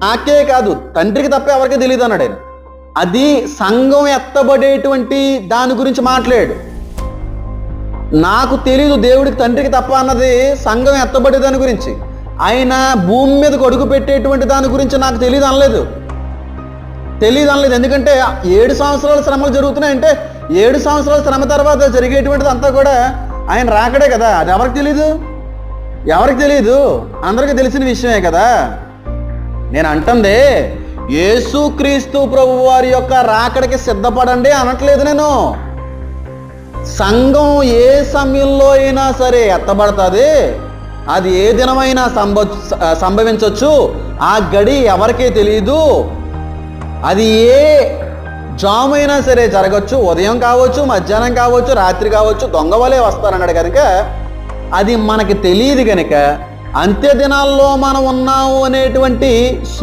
నాకే కాదు తండ్రికి తప్ప ఎవరికి తెలియదు అన్నాడు ఆయన. అది సంఘం ఎత్తబడేటువంటి దాని గురించి మాట్లాడాడు. నాకు తెలీదు దేవుడికి తండ్రికి తప్ప అన్నది సంఘం ఎత్తబడే దాని గురించి. ఆయన భూమి మీదకు అడుగు పెట్టేటువంటి దాని గురించి నాకు తెలియదు అనలేదు. ఎందుకంటే 7 సంవత్సరాల శ్రమలు జరుగుతున్నాయంటే 7 సంవత్సరాల శ్రమ తర్వాత జరిగేటువంటిది అంతా కూడా ఆయన రాకడే కదా. అది ఎవరికి తెలియదు, అందరికీ తెలిసిన విషయమే కదా. నేను అంటుందే యేసుక్రీస్తు ప్రభు వారి యొక్క రాకడికి సిద్ధపడండి అనట్లేదు నేను. సంఘం ఏ సమయంలో అయినా సరే ఎత్తబడుతుంది, అది ఏ దినమైనా సంభవించవచ్చు. ఆ గడి ఎవరికీ తెలియదు. అది ఏ జామైనా సరే జరగచ్చు. ఉదయం కావచ్చు, మధ్యాహ్నం కావచ్చు, రాత్రి కావచ్చు, దొంగ వలే వస్తారన్నాడు కనుక అది మనకి తెలియదు కనుక అంత్య దినాల్లో మనం ఉన్నాము అనేటువంటి